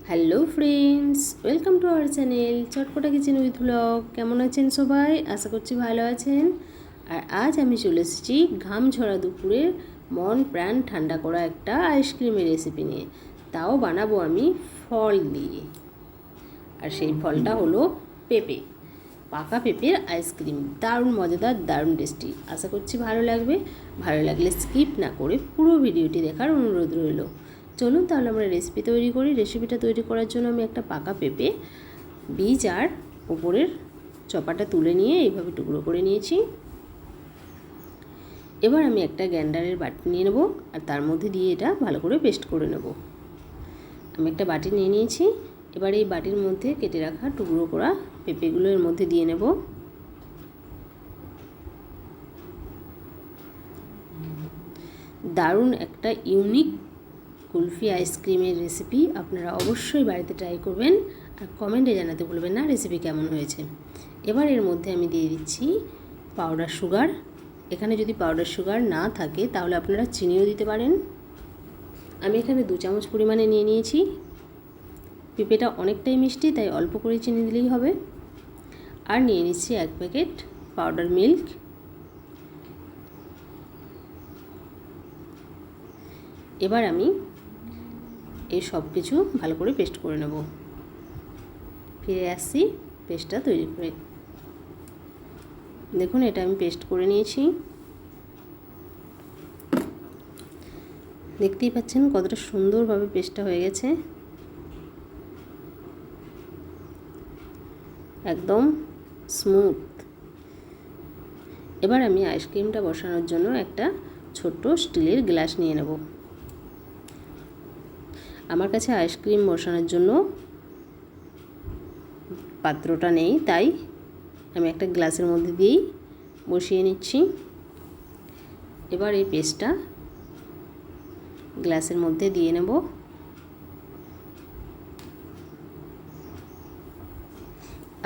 Hello friends, welcome to our channel Chatpata kitchen with blog. কেমন আছেন সবাই? আশা করছি ভালো আছেন। আর আজ আমি চলে এসেছি ঘাম ঝরা দুপুরের মন প্রাণ ঠান্ডা করা একটা আইসক্রিমের রেসিপি নিয়ে। তাও বানাবো আমি ফল দিয়ে। আর সেই ফলটা হলো পেঁপে, পাকা পেঁপের আইসক্রিম। দারুণ মজাদার, দারুণ টেস্টি। আশা করছি ভালো লাগবে। ভালো লাগলে স্কিপ না করে পুরো ভিডিওটি দেখার অনুরোধ রইল। চলুন তাহলে আমরা রেসিপি তৈরি করি। রেসিপিটা তৈরি করার জন্য আমি একটা পাকা পেঁপে বীজ আর ওপরের চপাটা তুলে নিয়ে এইভাবে টুকরো করে নিয়েছি। এবার আমি একটা গ্রাইন্ডারের বাটি নিয়ে নেব আর তার মধ্যে দিয়ে এটা ভালো করে পেস্ট করে নেব। আমি একটা বাটি নিয়ে নিয়েছি। এবার এই বাটির মধ্যে কেটে রাখা টুকরো করা পেঁপেগুলো এর মধ্যে দিয়ে নেব। দারুণ একটা ইউনিক কুলফি আইসক্রিমের রেসিপি আপনারা অবশ্যই বাড়িতে ট্রাই করবেন আর কমেন্টে জানাতে ভুলবেন না রেসিপি কেমন হয়েছে। এবার এর মধ্যে আমি দিয়ে দিচ্ছি পাউডার সুগার। এখানে যদি পাউডার সুগার না থাকে তাহলে আপনারা চিনিও দিতে পারেন। আমি এখানে 2 চামচ পরিমাণে নিয়ে নিয়েছি। পেঁপেটা অনেকটাই মিষ্টি, তাই অল্প করে চিনি দিলেই হবে। আর নিয়ে নিচ্ছি 1 প্যাকেট পাউডার মিল্ক। এবার আমি এই সব কিছু ভালো করে পেস্ট করে নেব। ফিরে আসছি পেস্টটা তৈরি করে। দেখুন এটা আমি পেস্ট করে নিয়েছি। দেখতেই পাচ্ছেন কতটা সুন্দরভাবে পেস্টটা হয়ে গেছে, একদম স্মুথ। এবার আমি আইসক্রিমটা বসানোর জন্য একটা ছোট্ট স্টিলের গ্লাস নিয়ে নেব। আমার কাছে আইসক্রিম বসানোর জন্য পাত্রটা নেই, তাই আমি একটা গ্লাসের মধ্যে দিয়েই বসিয়ে নিচ্ছি। এবার এই পেস্টটা গ্লাসের মধ্যে দিয়ে নেব।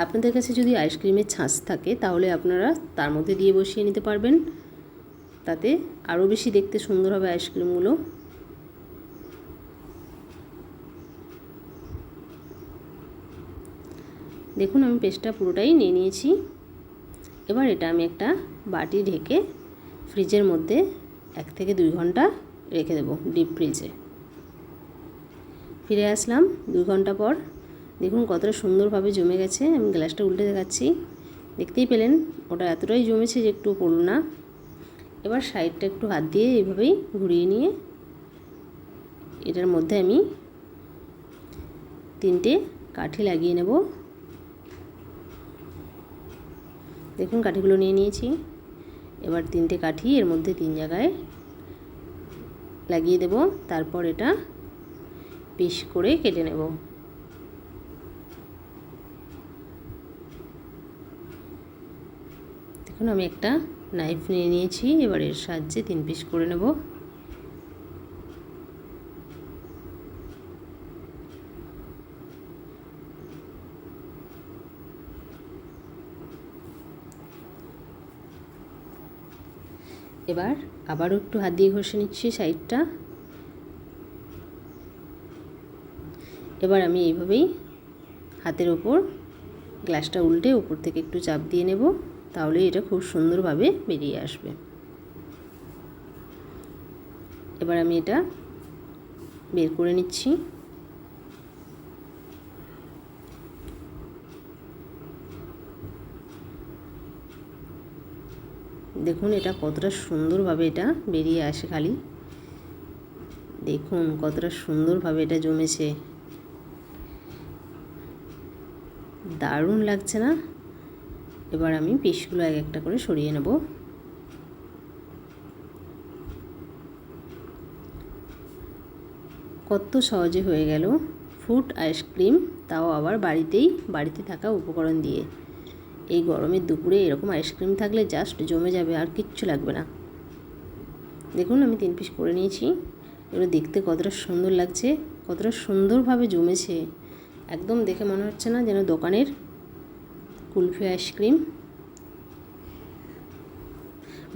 আপনাদের কাছে যদি আইসক্রিমের ছাঁচ থাকে তাহলে আপনারা তার মধ্যে দিয়ে বসিয়ে নিতে পারবেন, তাতে আরও বেশি দেখতে সুন্দর হবে আইসক্রিমগুলো। দেখুন আমি পেস্টটা পুরোটাই নিয়ে নিয়েছি। এবার এটা আমি একটা বাটি ঢেকে ফ্রিজের মধ্যে 1 থেকে 2 ঘন্টা রেখে দেবো, ডিপ ফ্রিজে। ফিরে আসলাম 2 ঘন্টা পর। দেখুন কতটা সুন্দরভাবে জমে গেছে। আমি গ্লাসটা উল্টে দেখাচ্ছি, দেখতেই পেলেন ওটা এতটাই জমেছে যে একটু পড়ল না। এবার সাইডটা একটু হাত দিয়ে এইভাবেই ঘুরিয়ে নিয়ে এটার মধ্যে আমি 3টে কাঠি লাগিয়ে নেব। দেখুন কাঠিগুলো নিয়ে নিয়েছি। এবার 3টে কাঠি এর মধ্যে 3 জায়গায় লাগিয়ে দেব। তারপর এটা পিস করে কেটে নেব। দেখুন আমি একটা নাইফ নিয়ে নিয়েছি। এবার এর সাহায্যে 3 পিস করে নেব। এবার আবারও একটু হাত দিয়ে ঘষে নিচ্ছি সাইডটা। এবার আমি এইভাবেই হাতের ওপর গ্লাসটা উল্টে উপর থেকে একটু চাপ দিয়ে নেব, তাহলে এটা খুব সুন্দরভাবে বেরিয়ে আসবে। এবার আমি এটা বের করে নিচ্ছি। দেখুন এটা কতটা সুন্দরভাবে এটা বেরিয়ে আসে, খালি দেখুন কতটা সুন্দরভাবে এটা জমেছে। দারুণ লাগছে না? এবার আমি পিসগুলো এক একটা করে সরিয়ে নেব। কত সহজে হয়ে গেল ফ্রুট আইসক্রিম, তাও আবার বাড়িতে থাকা উপকরণ দিয়ে। এই গরমের দুপুরে এরকম আইসক্রিম থাকলে জাস্ট জমে যাবে, আর কিচ্ছু লাগবে না। দেখুন আমি 3 পিস করে নিয়েছি। এগুলো দেখতে কতটা সুন্দর লাগছে, কতটা সুন্দরভাবে জমেছে। একদম দেখে মনে হচ্ছে না যেন দোকানের কুলফি আইসক্রিম।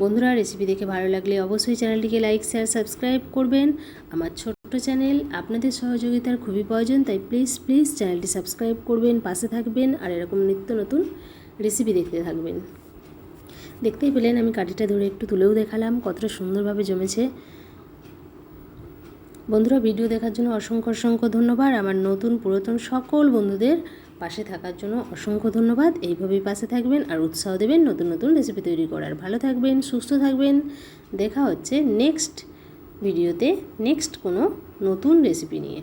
বন্ধুরা রেসিপি দেখে ভালো লাগলে অবশ্যই চ্যানেলটিকে লাইক, শেয়ার, সাবস্ক্রাইব করবেন। আমার ছোট্ট ছোট্ট চ্যানেল, আপনাদের সহযোগিতার খুবই প্রয়োজন, তাই প্লিজ চ্যানেলটি সাবস্ক্রাইব করবেন, পাশে থাকবেন আর এরকম নিত্য নতুন রেসিপি দেখতে থাকবেন। দেখতেই পেলেন আমি কাঠিটা ধরে একটু তুলেও দেখালাম, কতটা সুন্দরভাবে জমেছে। বন্ধুরা, ভিডিও দেখার জন্য অসংখ্য ধন্যবাদ। আমার নতুন পুরাতন সকল বন্ধুদের পাশে থাকার জন্য অসংখ্য ধন্যবাদ। এইভাবেই পাশে থাকবেন আর উৎসাহ দেবেন নতুন নতুন রেসিপি তৈরি করার। ভালো থাকবেন, সুস্থ থাকবেন। দেখা হচ্ছে নেক্সট ভিডিওতে নেক্সট কোনো নতুন রেসিপি নিয়ে।